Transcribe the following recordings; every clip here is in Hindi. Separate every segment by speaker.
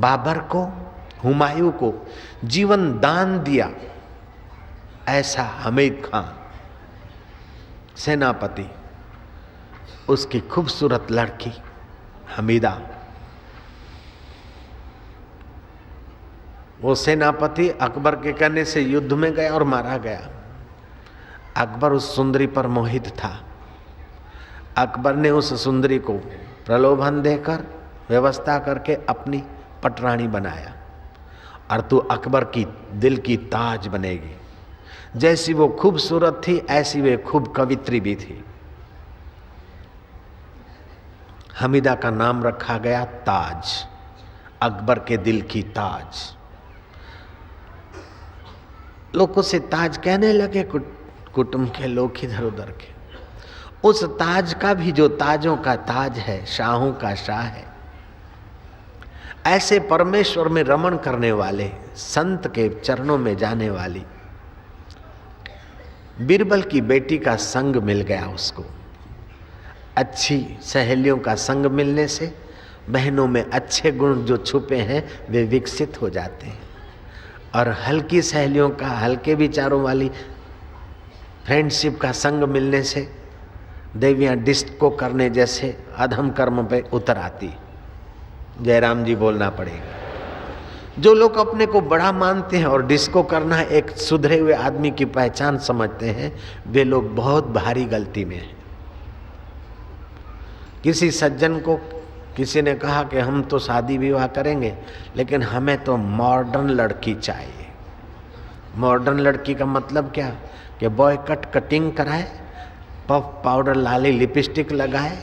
Speaker 1: बाबर को, हुमायूं को जीवन दान दिया, ऐसा हमीद खान सेनापति, उसकी खूबसूरत लड़की हमीदा, वो सेनापति अकबर के कहने से युद्ध में गया और मारा गया। अकबर उस सुंदरी पर मोहित था। अकबर ने उस सुंदरी को प्रलोभन देकर व्यवस्था करके अपनी पटरानी बनाया, और तू अकबर की दिल की ताज बनेगी। जैसी वो खूबसूरत थी ऐसी वे खूब कवित्री भी थी। हमीदा का नाम रखा गया ताज, अकबर के दिल की ताज। लोग उसे ताज कहने लगे, कुटुंब के लोग इधर उधर के। उस ताज का भी जो ताजों का ताज है, शाहों का शाह है, ऐसे परमेश्वर में रमण करने वाले, संत के चरणों में जाने वाली बीरबल की बेटी का संग मिल गया उसको। अच्छी सहेलियों का संग मिलने से बहनों में अच्छे गुण जो छुपे हैं वे विकसित हो जाते हैं, और हल्की सहेलियों का, हल्के विचारों वाली फ्रेंडशिप का संग मिलने से देवियां डिस्को करने जैसे अधम कर्म पे उतर आती। जयराम जी बोलना पड़ेगा। जो लोग अपने को बड़ा मानते हैं और डिस्को करना एक सुधरे हुए आदमी की पहचान समझते हैं, वे लोग बहुत भारी गलती में हैं। किसी सज्जन को किसी ने कहा कि हम तो शादी विवाह करेंगे, लेकिन हमें तो मॉडर्न लड़की चाहिए। मॉडर्न लड़की का मतलब क्या? कि बॉय कट कटिंग कराए, पफ पाउडर लाली लिपस्टिक लगाए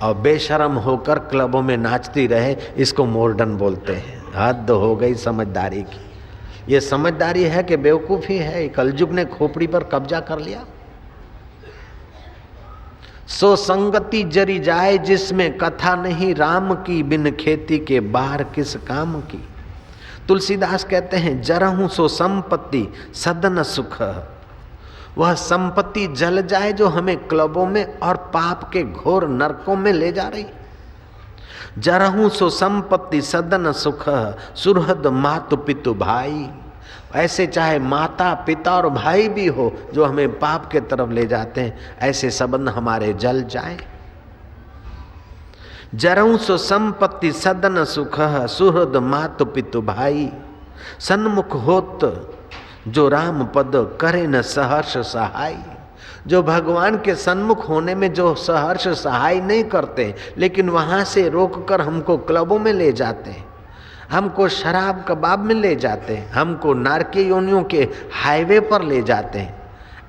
Speaker 1: और बेशर्म होकर क्लबों में नाचती रहे, इसको मॉडर्न बोलते हैं। हद हो गई समझदारी की। ये समझदारी है कि बेवकूफ़ी है? कलयुग ने खोपड़ी पर कब्जा कर लिया। सो संगति जरी जाए जिसमें कथा नहीं राम की, बिन खेती के बाहर किस काम की। तुलसीदास कहते हैं, जरहूं सो संपत्ति सदन सुख। वह संपत्ति जल जाए जो हमें क्लबों में और पाप के घोर नरकों में ले जा रही। जरहूं सो संपत्ति सदन सुख, सुहृद मातु पितु भाई। ऐसे चाहे माता पिता और भाई भी हो जो हमें पाप के तरफ ले जाते हैं, ऐसे संबंध हमारे जल जाएं। जरहूं सो संपत्ति सदन सुख, सुहृद मातु पितु भाई। सन्मुख होत जो राम पद करे न सहर्ष सहाय। जो भगवान के सन्मुख होने में जो सहर्ष सहाय नहीं करते, लेकिन वहां से रोककर हमको क्लबों में ले जाते हैं, हमको शराब कबाब में ले जाते हैं, हमको नारकी योनियों के हाईवे पर ले जाते हैं,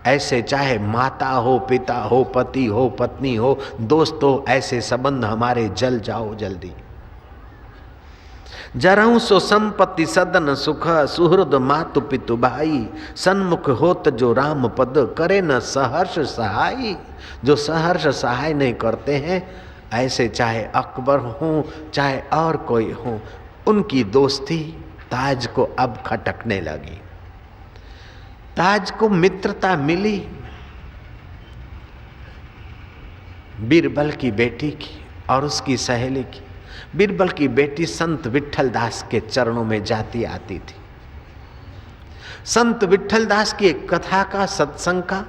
Speaker 1: ऐसे चाहे माता हो, पिता हो, पति हो, पत्नी हो, दोस्त हो, ऐसे संबंध हमारे जल जाओ जल्दी। जरहूं सो संपत्ति सदन सुख, सुहृद मातु पितु भाई। सन्मुख होत जो राम पद करे न सहर्ष सहाय। जो सहर्ष सहाय नहीं करते हैं, ऐसे चाहे अकबर हो चाहे और कोई हो, उनकी दोस्ती ताज को अब खटकने लगी। ताज को मित्रता मिली बीरबल की बेटी की और उसकी सहेली की। बीरबल की बेटी संत विट्ठल दास के चरणों में जाती आती थी। संत विट्ठल दास की एक कथा का, सत्संग का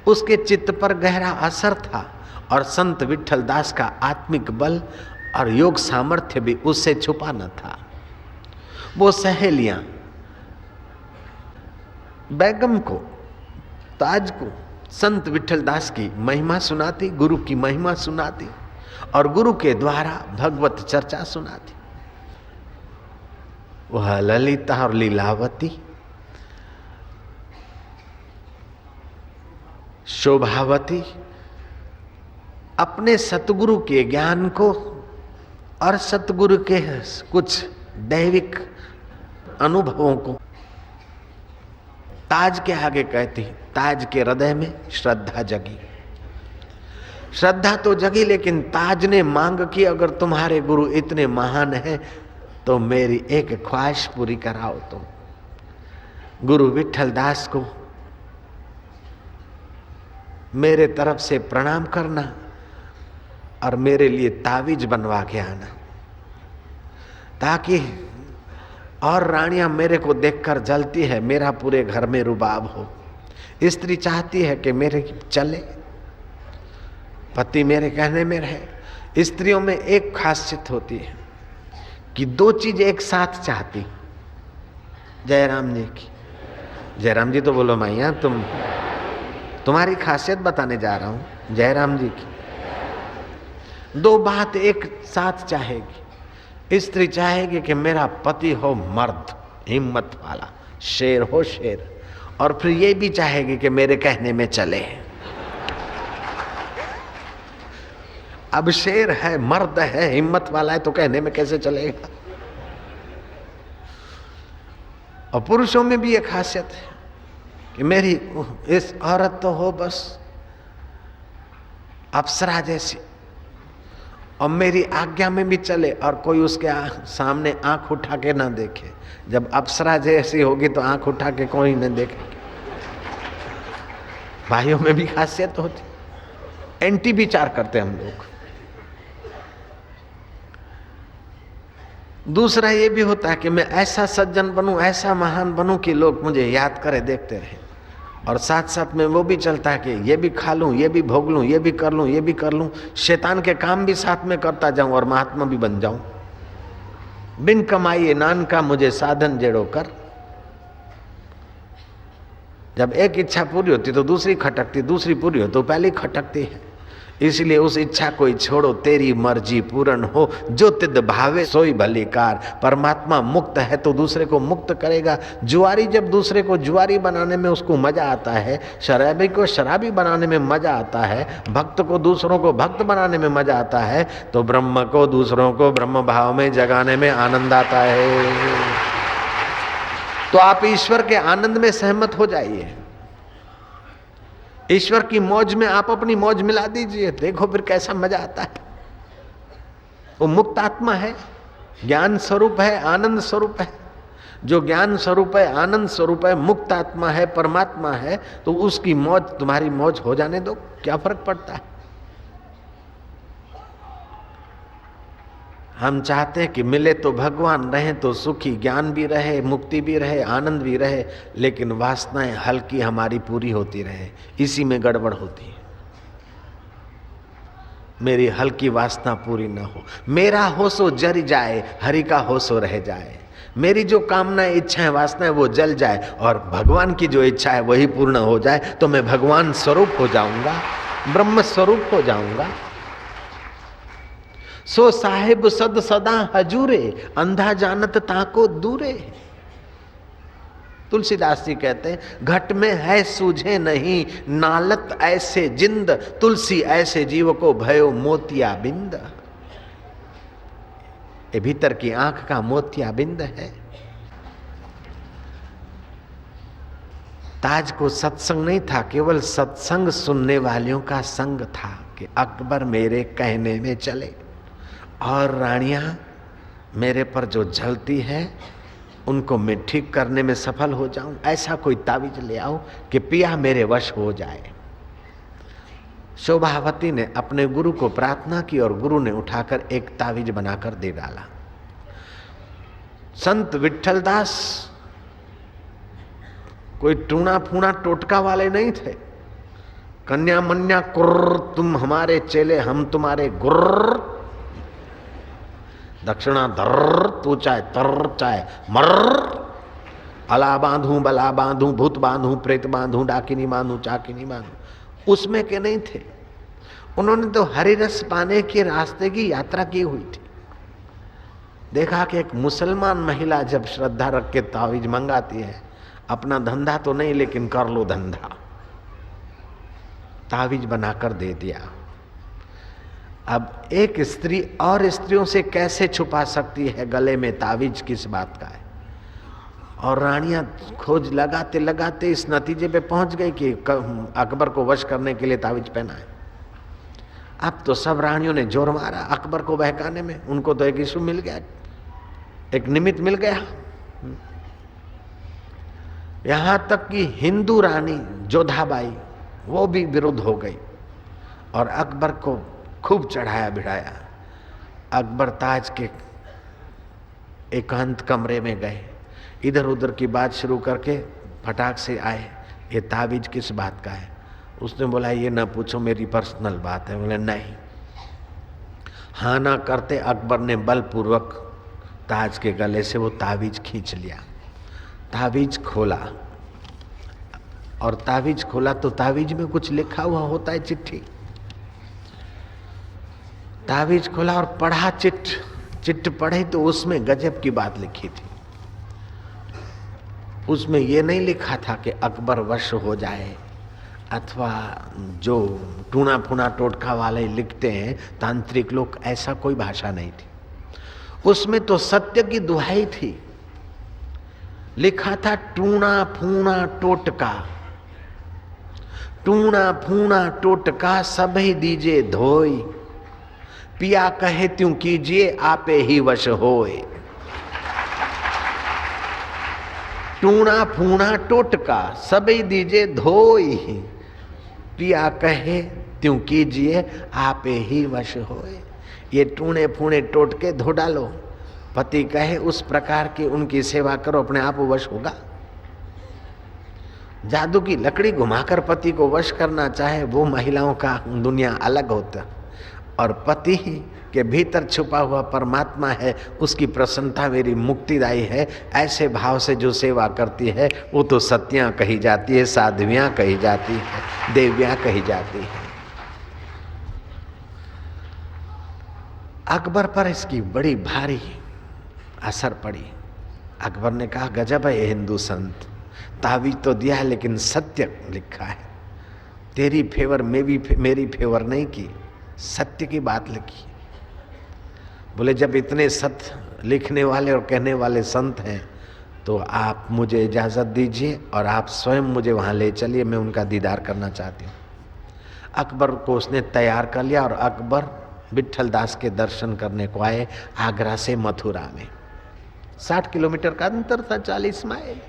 Speaker 1: उसके चित्त पर गहरा असर था, और संत विट्ठल दास का आत्मिक बल और योग सामर्थ्य भी उससे छुपा न था। वो सहेलियां बेगम को, ताज को संत विट्ठल दास की महिमा सुनाती, गुरु की महिमा सुनाती और गुरु के द्वारा भगवत चर्चा सुनाती। वह ललिता और लीलावती, शोभावती अपने सतगुरु के ज्ञान को और सतगुरु के कुछ दैविक अनुभवों को ताज के आगे कहती। ताज के हृदय में श्रद्धा जगी। श्रद्धा तो जगी, लेकिन ताज ने मांग की, अगर तुम्हारे गुरु इतने महान हैं तो मेरी एक ख्वाहिश पूरी कराओ। तुम गुरु विट्ठल दास को मेरे तरफ से प्रणाम करना और मेरे लिए तावीज बनवा के आना। ताकि और रानियां मेरे को देखकर जलती है, मेरा पूरे घर में रुबाब हो। स्त्री चाहती है कि मेरे चले, पति मेरे कहने में रहे। स्त्रियों में एक खासियत होती है कि दो चीज एक साथ चाहती। जयराम जी की, जयराम जी तो बोलो मैया, तुम्हारी खासियत बताने जा रहा हूं। जयराम जी की दो बात एक साथ चाहेगी। स्त्री चाहेगी कि मेरा पति हो मर्द, हिम्मत वाला, शेर हो शेर, और फिर ये भी चाहेगी कि मेरे कहने में चले। अब शेर है, मर्द है, हिम्मत वाला है, तो कहने में कैसे चलेगा। और पुरुषों में भी एक खासियत है कि मेरी इस औरत तो हो बस अप्सरा जैसी, और मेरी आज्ञा में भी चले, और कोई उसके सामने आंख उठा के ना देखे। जब अप्सरा जैसी होगी तो आंख उठा के कोई न देखे। भाइयों में भी खासियत होती, एंटी विचार करते हम लोग। दूसरा ये भी होता है कि मैं ऐसा सज्जन बनूं, ऐसा महान बनूं कि लोग मुझे याद करें, देखते रहें। और साथ साथ में वो भी चलता है कि ये भी खा लूं, ये भी भोग लूं, ये भी कर लूं, ये भी कर लूं, शैतान के काम भी साथ में करता जाऊं और महात्मा भी बन जाऊं। बिन कमाई नान का मुझे साधन जेड़ो कर। जब एक इच्छा पूरी होती तो दूसरी खटकती, दूसरी पूरी हो तो पहली खटकती है। इसलिए उस इच्छा को ही छोड़ो, तेरी मर्जी पूर्ण हो, जो तिद भावे सोई भली कार। परमात्मा मुक्त है तो दूसरे को मुक्त करेगा। जुआरी जब दूसरे को जुआरी बनाने में उसको मजा आता है, शराबी को शराबी बनाने में मजा आता है, भक्त को दूसरों को भक्त बनाने में मजा आता है, तो ब्रह्म को दूसरों को ब्रह्म भाव में जगाने में आनंद आता है। तो आप ईश्वर के आनंद में सहमत हो जाइए, ईश्वर की मौज में आप अपनी मौज मिला दीजिए, देखो फिर कैसा मजा आता है। वो मुक्त आत्मा है, ज्ञान स्वरूप है, आनंद स्वरूप है। जो ज्ञान स्वरूप है, आनंद स्वरूप है, मुक्त आत्मा है, परमात्मा है, तो उसकी मौज तुम्हारी मौज हो जाने दो, क्या फर्क पड़ता है। हम चाहते हैं कि मिले तो भगवान, रहे तो सुखी, ज्ञान भी रहे, मुक्ति भी रहे, आनंद भी रहे, लेकिन वासनाएं हल्की हमारी पूरी होती रहे, इसी में गड़बड़ होती है। मेरी हल्की वासना पूरी न हो, मेरा हो सो जर जाए, हरि का हो सो रह जाए। मेरी जो कामनाएं, इच्छाएं, वासनाएं वो जल जाए, और भगवान की जो इच्छा है वही पूर्ण हो जाए, तो मैं भगवान स्वरूप हो जाऊंगा, ब्रह्म स्वरूप हो जाऊंगा। सो साहिब सद सदा हजूरे, अंधा जानत ताको दूरे। तुलसीदास जी कहते हैं, घट में है सूझे नहीं, नालत ऐसे जिंद, तुलसी ऐसे जीव को भयो मोतिया बिंद। ये भीतर की आंख का मोतिया बिंद है। ताज को सत्संग नहीं था, केवल सत्संग सुनने वालों का संग था कि अकबर मेरे कहने में चले, और रानियां मेरे पर जो झलती है उनको मैं ठीक करने में सफल हो जाऊं। ऐसा कोई तावीज ले आओ कि पिया मेरे वश हो जाए। शोभावती ने अपने गुरु को प्रार्थना की और गुरु ने उठाकर एक तावीज बनाकर दे डाला। संत विठलदास कोई टूना फूना टोटका वाले नहीं थे। कन्या मन्या कुर्र, तुम हमारे चेले, हम तुम्हारे गुर्र। दक्षिणा धर्र, तू चाहे तर चाहे मर्र। अला बांधू, बला बांधू, भूत बांधू, प्रेत बांधू, डाकिनी बांधू, चाकिनी बांधू, उसमें के नहीं थे। उन्होंने तो हरिरस पाने के रास्ते की यात्रा की हुई थी। देखा कि एक मुसलमान महिला जब श्रद्धा रख के तावीज मंगाती है, अपना धंधा तो नहीं लेकिन कर लो धंधा, तावीज बनाकर दे दिया। अब एक स्त्री और स्त्रियों से कैसे छुपा सकती है गले में तावीज, किस बात का है। और रानियां खोज लगाते लगाते इस नतीजे पे पहुंच गई कि अकबर को वश करने के लिए तावीज पहना है। अब तो सब रानियों ने जोर मारा अकबर को बहकाने में। उनको तो एक इशू मिल गया, एक निमित्त मिल गया। यहां तक कि हिंदू रानी जोधाबाई वो भी विरुद्ध हो गई और अकबर को खूब चढ़ाया भिड़ाया। अकबर ताज के एकांत कमरे में गए, इधर उधर की बात शुरू करके फटाक से आए, ये ताबीज किस बात का है? उसने बोला ये ना पूछो, मेरी पर्सनल बात है। बोले नहीं। हाँ ना करते अकबर ने बलपूर्वक ताज के गले से वो ताबीज खींच लिया। ताबीज खोला, और ताबीज खोला तो ताबीज में कुछ लिखा हुआ होता है, चिट्ठी। ताबीज खोला और पढ़ा, चिट्ठ पढ़े तो उसमें गजब की बात लिखी थी। उसमें यह नहीं लिखा था कि अकबर वश हो जाए, अथवा जो टूना फूना टोटका वाले लिखते हैं तांत्रिक लोग, ऐसा कोई भाषा नहीं थी। उसमें तो सत्य की दुहाई थी। लिखा था टूना फूना टोटका, टूना फूना टोटका सभी दीजे धोई, पिया कहे त्यों कीजिए आपे ही वश होए। टूना फूना टोटका सभी दीजे धोई, पिया कहे त्यों कीजिए आपे ही वश होए। ये टूने फूने टोटके धो डालो, पति कहे उस प्रकार की उनकी सेवा करो, अपने आप वश होगा। जादू की लकड़ी घुमाकर पति को वश करना चाहे वो महिलाओं का दुनिया अलग होता, और पति के भीतर छुपा हुआ परमात्मा है, उसकी प्रसन्नता मेरी मुक्तिदायी है। ऐसे भाव से जो सेवा करती है वो तो सत्यां कही जाती है, साध्वियां कही जाती है, देवियां कही जाती है। अकबर पर इसकी बड़ी भारी असर पड़ी। अकबर ने कहा गजब है ये हिंदू संत, तावीज तो दिया है लेकिन सत्य लिखा है। तेरी फेवर में भी मेरी फेवर नहीं की, सत्य की बात लिखी। बोले जब इतने सत्य लिखने वाले और कहने वाले संत हैं तो आप मुझे इजाज़त दीजिए और आप स्वयं मुझे वहाँ ले चलिए, मैं उनका दीदार करना चाहती हूँ। अकबर को उसने तैयार कर लिया और अकबर विट्ठल दास के दर्शन करने को आए। आगरा से मथुरा में 60 किलोमीटर का अंतर था, 40 माइल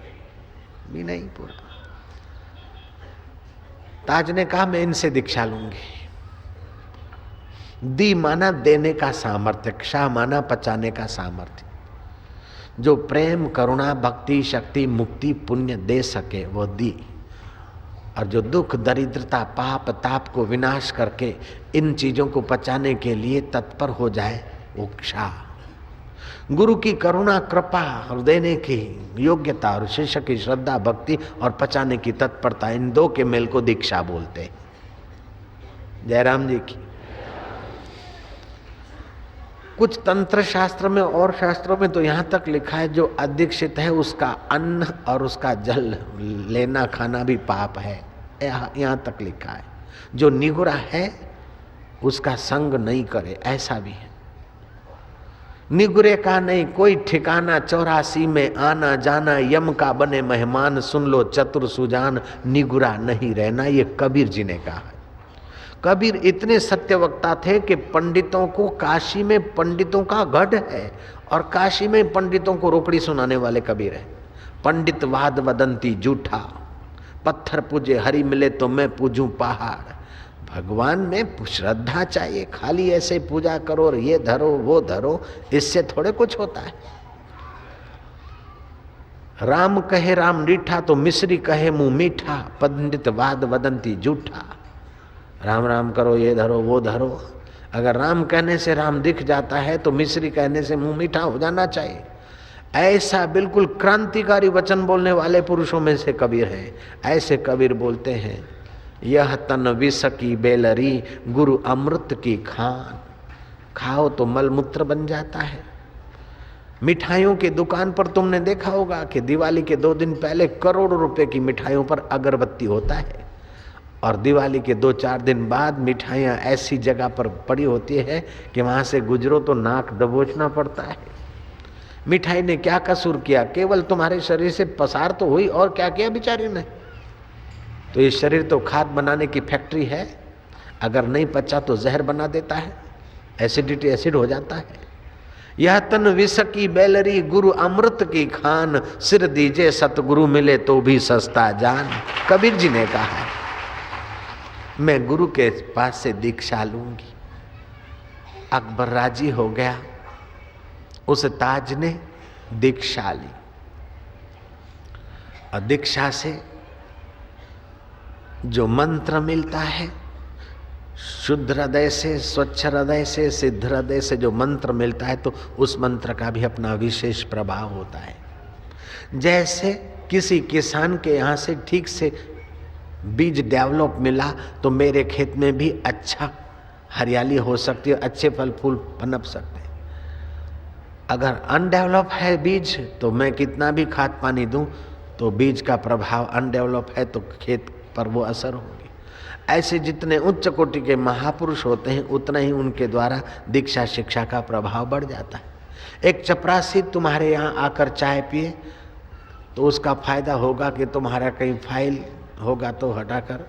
Speaker 1: भी नहीं पूरा। ताज ने कहा मैं इनसे दीक्षा लूंगी। दी माना देने का सामर्थ्य, क्षा माना पचाने का सामर्थ्य। जो प्रेम करुणा भक्ति शक्ति मुक्ति पुण्य दे सके वो दी, और जो दुख दरिद्रता पाप ताप को विनाश करके इन चीजों को पचाने के लिए तत्पर हो जाए वो क्षा। गुरु की करुणा कृपा और देने की योग्यता और शिष्य की श्रद्धा भक्ति और पचाने की तत्परता, इन दो के मेल को दीक्षा बोलते हैं। जयराम जी की। कुछ तंत्र शास्त्र में और शास्त्रों में तो यहाँ तक लिखा है जो अदीक्षित है उसका अन्न और उसका जल लेना खाना भी पाप है, यहाँ तक लिखा है। जो निगुरा है उसका संग नहीं करे, ऐसा भी है। निगुरे का नहीं कोई ठिकाना, 84 में आना जाना, यम का बने मेहमान, सुन लो चतुर सुजान, निगुरा नहीं रहना। ये कबीर जी ने कहा है। कबीर इतने सत्यवक्ता थे कि पंडितों को, काशी में पंडितों का गढ़ है और काशी में पंडितों को रोकड़ी सुनाने वाले कबीर है। पंडित वाद वदंती झूठा, पत्थर पूजे हरि मिले तो मैं पूजूं पहाड़। भगवान में श्रद्धा चाहिए, खाली ऐसे पूजा करो और ये धरो वो धरो, इससे थोड़े कुछ होता है। राम कहे राम रीठा तो मिश्री कहे मुंह मीठा, पंडित वाद वदंती झूठा। राम राम करो, ये धरो वो धरो। अगर राम कहने से राम दिख जाता है तो मिश्री कहने से मुंह मीठा हो जाना चाहिए। ऐसा बिल्कुल क्रांतिकारी वचन बोलने वाले पुरुषों में से कबीर है। ऐसे कबीर बोलते हैं, यह तन विष की बेलरी गुरु अमृत की खान। खाओ तो मलमूत्र बन जाता है। मिठाइयों की दुकान पर तुमने देखा होगा कि दिवाली के 2 दिन पहले करोड़ों रुपए की मिठाइयों पर अगरबत्ती होता है, और दिवाली के 2-4 दिन बाद मिठाइयाँ ऐसी जगह पर पड़ी होती है कि वहाँ से गुजरो तो नाक दबोचना पड़ता है। मिठाई ने क्या कसूर किया? केवल तुम्हारे शरीर से पसार तो हुई, और क्या किया बेचारी ने? तो ये शरीर तो खाद बनाने की फैक्ट्री है, अगर नहीं पचा तो जहर बना देता है, एसिडिटी एसिड हो जाता है। यह तन विष की बेलरी गुरु अमृत की खान, सिर दीजे सतगुरु मिले तो भी सस्ता जान। कबीर जी ने कहा है मैं गुरु के पास से दीक्षा लूंगी। अकबर राजी हो गया। उस ताज ने दीक्षा ली और दीक्षा से जो मंत्र मिलता है, शुद्ध हृदय से, स्वच्छ हृदय से, सिद्ध हृदय से जो मंत्र मिलता है, तो उस मंत्र का भी अपना विशेष प्रभाव होता है। जैसे किसी किसान के यहाँ से ठीक से बीज डेवलप मिला तो मेरे खेत में भी अच्छा हरियाली हो सकती है, अच्छे फल फूल पनप सकते हैं। अगर अनडेवलप है बीज तो मैं कितना भी खाद पानी दूं तो बीज का प्रभाव अनडेवलप है तो खेत पर वो असर होगी। ऐसे जितने उच्च कोटि के महापुरुष होते हैं उतना ही उनके द्वारा दीक्षा शिक्षा का प्रभाव बढ़ जाता है। एक चपरासी तुम्हारे यहाँ आकर चाय पिए तो उसका फायदा होगा कि तुम्हारा कहीं फाइल होगा तो हटाकर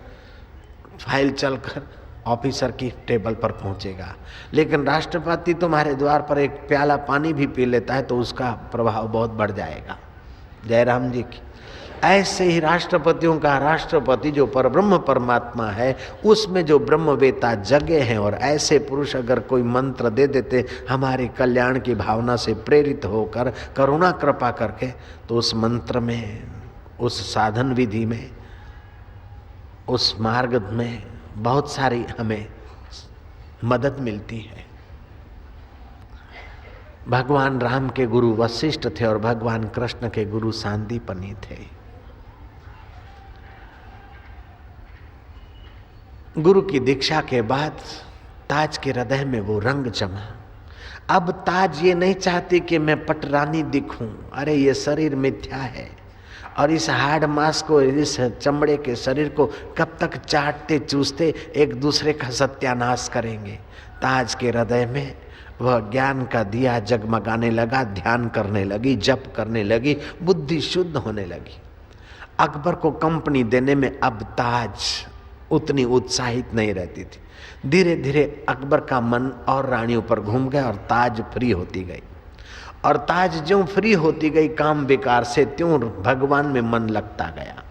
Speaker 1: फाइल चलकर ऑफिसर की टेबल पर पहुंचेगा। लेकिन राष्ट्रपति तुम्हारे द्वार पर एक प्याला पानी भी पी लेता है तो उसका प्रभाव बहुत बढ़ जाएगा। जयराम जी की। ऐसे ही राष्ट्रपतियों का राष्ट्रपति जो परब्रह्म परमात्मा है, उसमें जो ब्रह्मवेता जगे हैं और ऐसे पुरुष अगर कोई मंत्र दे देते हमारे कल्याण की भावना से प्रेरित होकर करुणा कृपा करके, तो उस मंत्र में, उस साधन विधि में, उस मार्ग में बहुत सारी हमें मदद मिलती है। भगवान राम के गुरु वशिष्ठ थे और भगवान कृष्ण के गुरु सांदीपनी थे। गुरु की दीक्षा के बाद ताज के हृदय में वो रंग जमा। अब ताज ये नहीं चाहती कि मैं पटरानी दिखूं, अरे ये शरीर मिथ्या है और इस हाड़ मांस को, इस चमड़े के शरीर को कब तक चाटते चूसते एक दूसरे का सत्यानाश करेंगे। ताज के हृदय में वह ज्ञान का दिया जगमगाने लगा, ध्यान करने लगी, जप करने लगी, बुद्धि शुद्ध होने लगी। अकबर को कंपनी देने में अब ताज उतनी उत्साहित नहीं रहती थी। धीरे धीरे अकबर का मन और रानियों पर घूम गया और ताज फ्री होती गई। और ताज ज्यों फ्री होती गई काम विकार से, त्यों भगवान में मन लगता गया।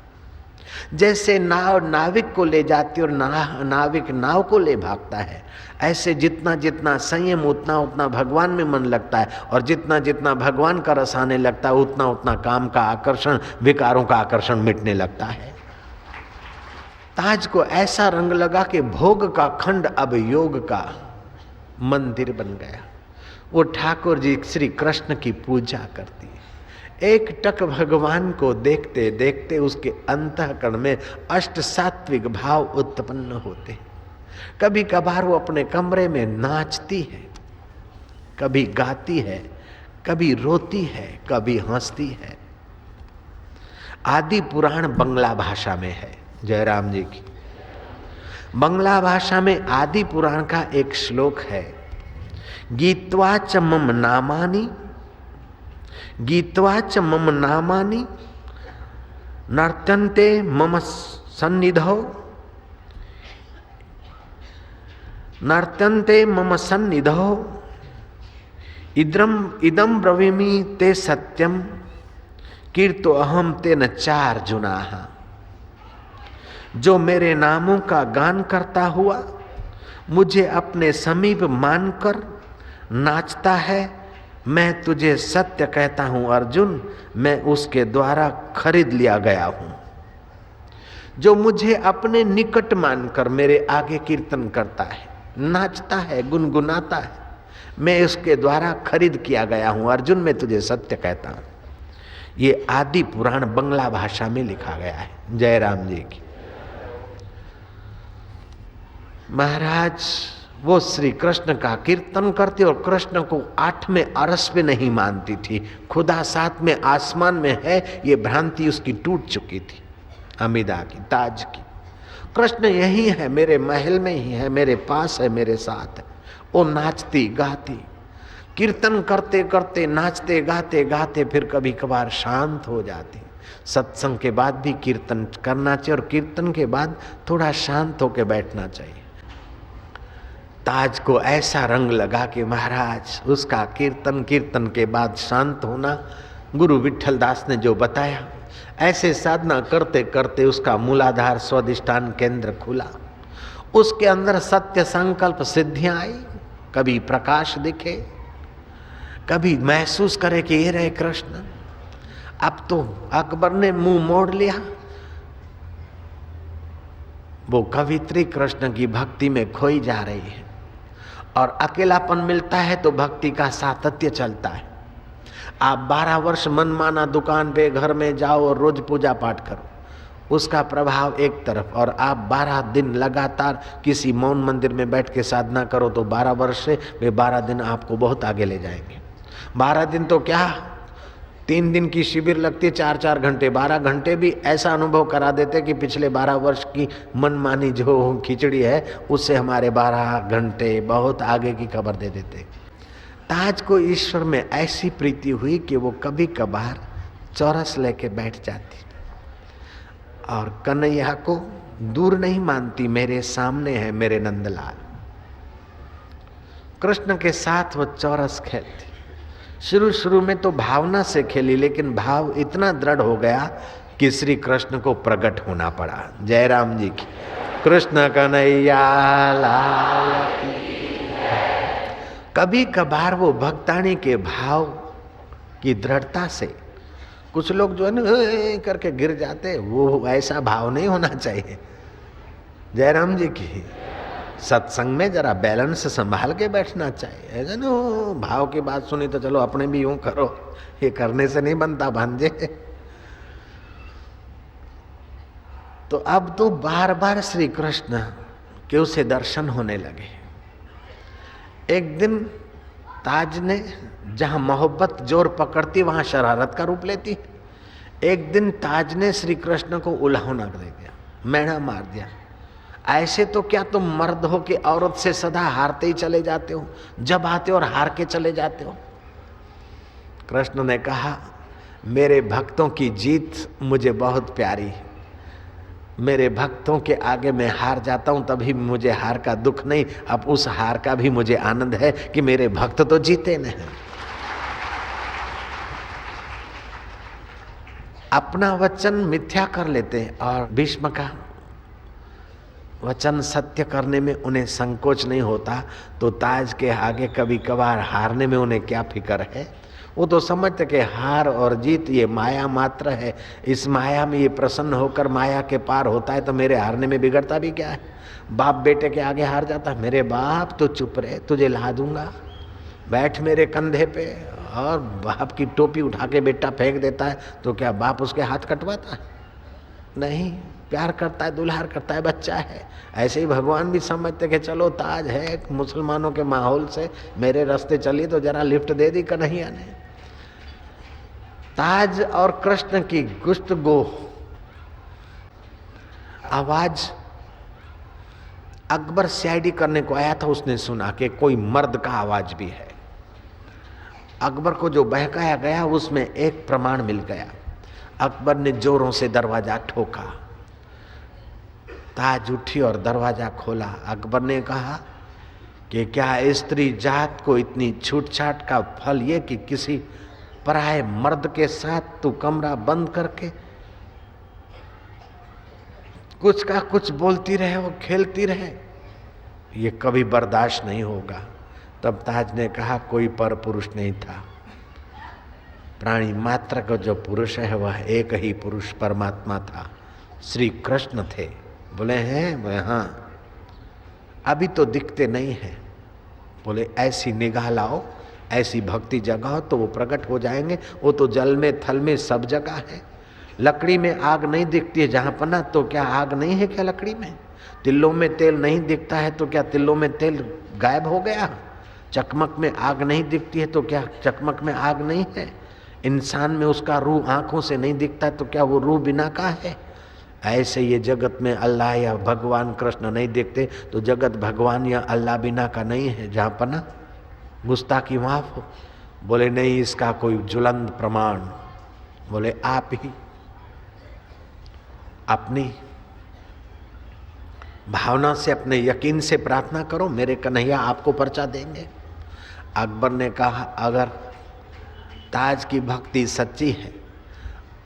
Speaker 1: जैसे नाव नाविक को ले जाती और नाविक नाव को ले भागता है, ऐसे जितना जितना संयम उतना उतना भगवान में मन लगता है और जितना जितना भगवान का रस आने लगता है उतना उतना काम का आकर्षण, विकारों का आकर्षण मिटने लगता है। ताज को ऐसा रंग लगा कि भोग का खंड अब योग का मंदिर बन गया। वो ठाकुर जी श्री कृष्ण की पूजा करती है। एक टक भगवान को देखते देखते उसके अंतःकरण में अष्ट सात्विक भाव उत्पन्न होते हैं। कभी कभार वो अपने कमरे में नाचती है, कभी गाती है, कभी रोती है, कभी हंसती है। आदि पुराण बंगला भाषा में है। जयराम जी की। बंगला भाषा में आदि पुराण का एक श्लोक है, गीत्वा च मम नामानि, गीत्वा च मम नामानि नर्तन्ते मम सन्निधौ, नर्तन्ते मम सन्निधौ, इदं ब्रवीमि ते सत्यम कीर्तो अहम तेन चार्जुनाः। जो मेरे नामों का गान करता हुआ मुझे अपने समीप मानकर नाचता है, मैं तुझे सत्य कहता हूं अर्जुन, मैं उसके द्वारा खरीद लिया गया हूं। जो मुझे अपने निकट मानकर मेरे आगे कीर्तन करता है, नाचता है, गुनगुनाता है, मैं उसके द्वारा खरीद किया गया हूं अर्जुन, मैं तुझे सत्य कहता हूं। ये आदि पुराण बंगला भाषा में लिखा गया है। जयराम जी की। महाराज वो श्री कृष्ण का कीर्तन करती और कृष्ण को आठवें अरस पे नहीं मानती थी। खुदा सातवें आसमान में है, ये भ्रांति उसकी टूट चुकी थी। अमीदा की, ताज की, कृष्ण यही है, मेरे महल में ही है, मेरे पास है, मेरे साथ है। वो नाचती गाती, कीर्तन करते करते, नाचते गाते गाते फिर कभी कभार शांत हो जाती। सत्संग के बाद भी कीर्तन करना चाहिए और कीर्तन के बाद थोड़ा शांत होकर बैठना चाहिए। ताज को ऐसा रंग लगा कि महाराज उसका कीर्तन के बाद शांत होना, गुरु विठल दास ने जो बताया, ऐसे साधना करते करते उसका मूलाधार स्वाधिष्ठान केंद्र खुला। उसके अंदर सत्य संकल्प सिद्धियां आई, कभी प्रकाश दिखे, कभी महसूस करे कि ये रहे कृष्ण। अब तो अकबर ने मुंह मोड़ लिया। वो कवित्री कृष्ण की भक्ति में खोई जा रही है और अकेलापन मिलता है तो भक्ति का सातत्य चलता है। आप 12 वर्ष मनमाना दुकान पे घर में जाओ और रोज पूजा पाठ करो, उसका प्रभाव एक तरफ, और आप 12 दिन लगातार किसी मौन मंदिर में बैठ के साधना करो तो 12 वर्ष से वे 12 दिन आपको बहुत आगे ले जाएंगे। 12 दिन तो क्या, 3 दिन की शिविर लगती है, 4-4 घंटे, 12 घंटे भी ऐसा अनुभव करा देते कि पिछले 12 वर्ष की मनमानी जो खिचड़ी है उससे हमारे 12 घंटे बहुत आगे की खबर दे देते। ताज को ईश्वर में ऐसी प्रीति हुई कि वो कभी कभार चौरस लेके बैठ जाती और कन्हैया को दूर नहीं मानती, मेरे सामने है मेरे नंदलाल। कृष्ण के साथ वो चौरस खेलती। शुरू में तो भावना से खेली, लेकिन भाव इतना दृढ़ हो गया कि श्री कृष्ण को प्रकट होना पड़ा। जय राम जी की। कृष्ण कन्हैया लाल की। कभी कभार वो भक्तानी के भाव की दृढ़ता से कुछ लोग जो है ना करके गिर जाते, वो ऐसा भाव नहीं होना चाहिए। जय राम जी की। सत्संग में जरा बैलेंस संभाल के बैठना चाहिए। ऐसा ना भाव की बात सुनी तो चलो अपने भी यूं करो, ये करने से नहीं बनता भांजे। तो अब तो बार बार श्री कृष्ण के उसे दर्शन होने लगे। एक दिन ताज ने जहां मोहब्बत जोर पकड़ती वहां शरारत का रूप लेती। एक दिन ताज ने श्री कृष्ण को उल्हावना दे दिया, मैना मार दिया। ऐसे तो क्या तुम मर्द हो कि औरत से सदा हारते ही चले जाते हो, जब आते हो और हार के चले जाते हो। कृष्ण ने कहा, मेरे भक्तों की जीत मुझे बहुत प्यारी है। मेरे भक्तों के आगे मैं हार जाता हूं तभी मुझे हार का दुख नहीं, अब उस हार का भी मुझे आनंद है कि मेरे भक्त तो जीते नहीं। अपना वचन मिथ्या कर लेते हैं और भीष्म का वचन सत्य करने में उन्हें संकोच नहीं होता, तो ताज के आगे कभी कभार हारने में उन्हें क्या फिक्र है। वो तो समझते कि हार और जीत ये माया मात्र है, इस माया में ये प्रसन्न होकर माया के पार होता है, तो मेरे हारने में बिगड़ता भी क्या है। बाप बेटे के आगे हार जाता है, मेरे बाप तो चुप रहे, तुझे ला दूंगा, बैठ मेरे कंधे पे। और बाप की टोपी उठा के बेटा फेंक देता है तो क्या बाप उसके हाथ कटवाता है? नहीं, प्यार करता है, दुलार करता है, बच्चा है। ऐसे ही भगवान भी समझते कि चलो ताज है, मुसलमानों के माहौल से मेरे रास्ते चली तो जरा लिफ्ट दे दी कन्हैया ने। ताज और कृष्ण की गुफ्तगू आवाज अकबर सीआईडी करने को आया था, उसने सुना कि कोई मर्द का आवाज भी है। अकबर को जो बहकाया गया उसमें एक प्रमाण मिल गया। अकबर ने जोरों से दरवाजा ठोका। ताज उठी और दरवाजा खोला। अकबर ने कहा कि क्या स्त्री जात को इतनी छूटछाट का फल ये कि किसी पराये मर्द के साथ तू कमरा बंद करके कुछ का कुछ बोलती रहे और खेलती रहे, ये कभी बर्दाश्त नहीं होगा। तब ताज ने कहा, कोई पर पुरुष नहीं था, प्राणी मात्र का जो पुरुष है वह एक ही पुरुष परमात्मा था, श्री कृष्ण थे। बोले हैं? बोले हाँ। अभी तो दिखते नहीं हैं। बोले ऐसी निगाह लाओ, ऐसी भक्ति जगाओ तो वो प्रकट हो जाएंगे। वो तो जल में थल में सब जगह है। लकड़ी में आग नहीं दिखती है जहाँ पना, तो क्या आग नहीं है क्या लकड़ी में? तिल्लों में तेल नहीं दिखता है तो क्या तिल्लों में तेल गायब हो गया? चकमक में आग नहीं दिखती है तो क्या चकमक में आग नहीं है? इंसान में उसका रूह आंखों से नहीं दिखता है तो क्या वो रूह बिना का है? ऐसे ये जगत में अल्लाह या भगवान कृष्ण नहीं दिखते तो जगत भगवान या अल्लाह बिना का नहीं है। जहाँ पना गुस्ताखी माफ हो। बोले नहीं, इसका कोई ज्वलंत प्रमाण। बोले आप ही अपनी भावना से, अपने यकीन से प्रार्थना करो, मेरे कन्हैया आपको पर्चा देंगे। अकबर ने कहा, अगर ताज की भक्ति सच्ची है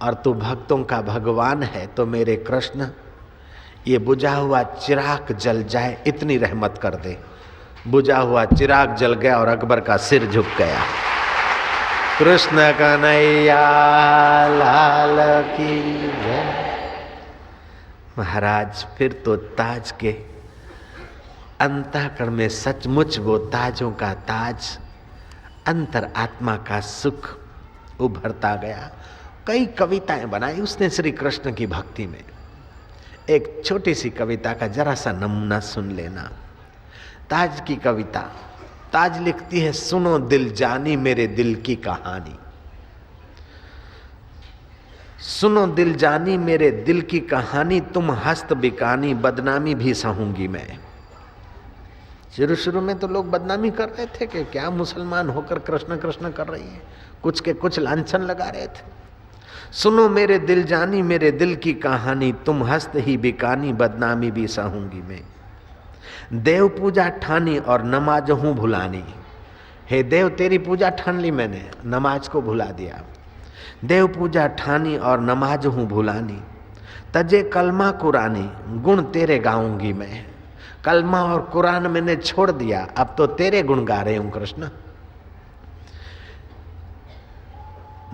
Speaker 1: और तू भक्तों का भगवान है तो मेरे कृष्ण ये बुझा हुआ चिराग जल जाए, इतनी रहमत कर दे। बुझा हुआ चिराग जल गया और अकबर का सिर झुक गया। कृष्ण कन्हैया लाल की जय। महाराज फिर तो ताज के अंतःकरण में सचमुच वो ताजों का ताज, अंतर आत्मा का सुख उभरता गया। कई कविताएं बनाई उसने श्री कृष्ण की भक्ति में। एक छोटी सी कविता का जरा सा नमूना सुन लेना। ताज की कविता। ताज लिखती है, सुनो दिल जानी मेरे दिल की कहानी। सुनो दिल जानी मेरे दिल की कहानी, तुम हस्त बिकानी बदनामी भी सहूंगी मैं। शुरू शुरू में तो लोग बदनामी कर रहे थे कि क्या मुसलमान होकर कृष्ण कृष्ण कर रही है, कुछ के कुछ लांछन लगा रहे थे। सुनो मेरे दिल जानी मेरे दिल की कहानी, तुम हस्त ही बिकानी बदनामी भी सहूंगी मैं। देव पूजा ठानी और नमाज हूं भुलानी। हे देव तेरी पूजा ठान ली मैंने, नमाज को भुला दिया। देव पूजा ठानी और नमाज हूं भुलानी, तजे कलमा कुरानी गुण तेरे गाऊंगी मैं। कलमा और कुरान मैंने छोड़ दिया, अब तो तेरे गुण गा रहे हूं कृष्ण।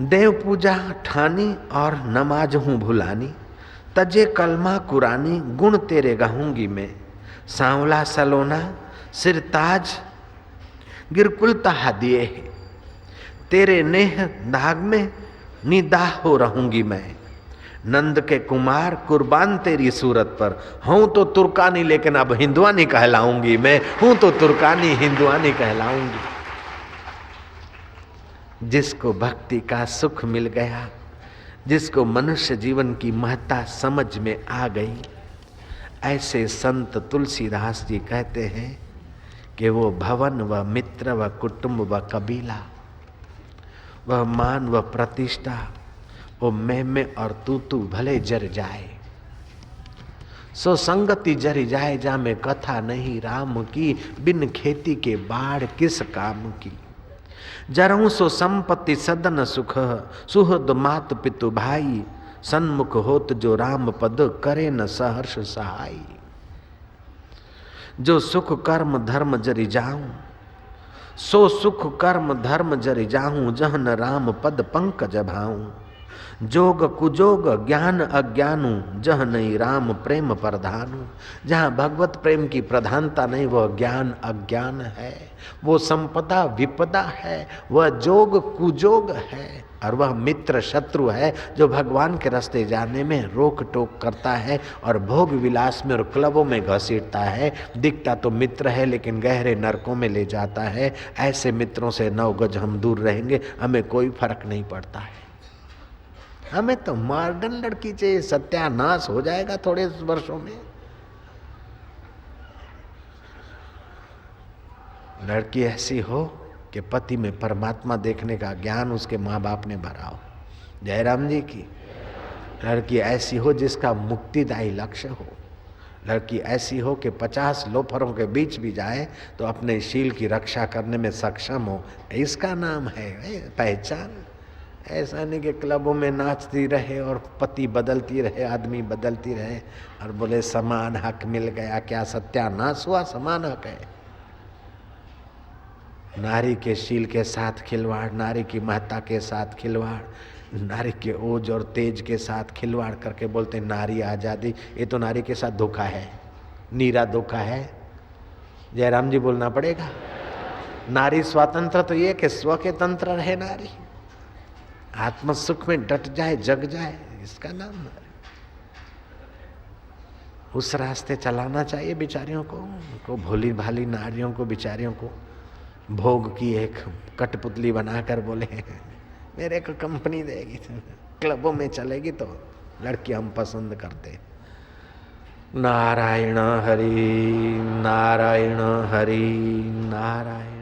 Speaker 1: देव पूजा ठानी और नमाज हूं भुलानी, तजे कलमा कुरानी गुण तेरे गाऊंगी मैं। सांवला सलोना सिर ताज गिरकुल तहा दिए है, तेरे नेह दाग में निदाह हो रहूंगी मैं। नंद के कुमार कुर्बान तेरी सूरत पर, हूं तो तुर्कानी लेकिन अब हिंदुआनी कहलाऊंगी मैं। हूं तो तुर्कानी हिंदुआनी कहलाऊंगी। जिसको भक्ति का सुख मिल गया, जिसको मनुष्य जीवन की महत्ता समझ में आ गई, ऐसे संत तुलसीदास जी कहते हैं कि वो भवन व मित्र व कुटुंब व कबीला, वह मान व प्रतिष्ठा, वो मैं और तू भले जर जाए, सो संगति जर जाए जा में कथा नहीं राम की, बिन खेती के बाढ़ किस काम की। जरऊं सो संपत्ति सदन सुख, सुहृद मात पितु भाई, सन्मुख होत जो राम पद करे न सहर्ष सहाई। जो सुख कर्म धर्म जरि जाऊं, सो सुख कर्म धर्म जरि जाऊं, जह न राम पद पंकज भाऊं। जोग कुजोग ज्ञान अज्ञानू, जह नहीं राम प्रेम प्रधानु। जहाँ भगवत प्रेम की प्रधानता नहीं, वह ज्ञान अज्ञान है, वो संपदा विपदा है, वह जोग कुजोग है, और वह मित्र शत्रु है जो भगवान के रास्ते जाने में रोक टोक करता है और भोग विलास में और क्लबों में घसीटता है। दिखता तो मित्र है लेकिन गहरे नरकों में ले जाता है। ऐसे मित्रों से 9 गज हम दूर रहेंगे, हमें कोई फर्क नहीं पड़ता है। हमें तो मॉडर्न लड़की चाहिए, सत्यानाश हो जाएगा थोड़े वर्षों में। लड़की ऐसी हो कि पति में परमात्मा देखने का ज्ञान उसके माँ बाप ने भरा हो। जयराम जी की। लड़की ऐसी हो जिसका मुक्तिदायी लक्ष्य हो। लड़की ऐसी हो कि 50 लोफरों के बीच भी जाए तो अपने शील की रक्षा करने में सक्षम हो। इसका नाम है पहचान। ऐसा नहीं कि क्लबों में नाचती रहे और पति बदलती रहे, आदमी बदलती रहे और बोले समान हक मिल गया। क्या सत्यानाश हुआ? समान हक है। नारी के शील के साथ खिलवाड़, नारी की महत्ता के साथ खिलवाड़, नारी के ओज और तेज के साथ खिलवाड़ करके बोलते नारी आज़ादी। ये तो नारी के साथ धोखा है, नीरा धोखा है। जयराम जी बोलना पड़ेगा। नारी स्वतंत्र तो ये कि स्व के तंत्र रहे नारी, आत्म सुख में डट जाए, जग जाए, इसका नाम है। उस रास्ते चलाना चाहिए बेचारियों को भोली भाली नारियों को, बेचारियों को भोग की एक कठपुतली बनाकर बोले मेरे को कंपनी देगी, क्लबों में चलेगी तो लड़की हम पसंद करते। नारायण हरि नारायण हरि नारायण।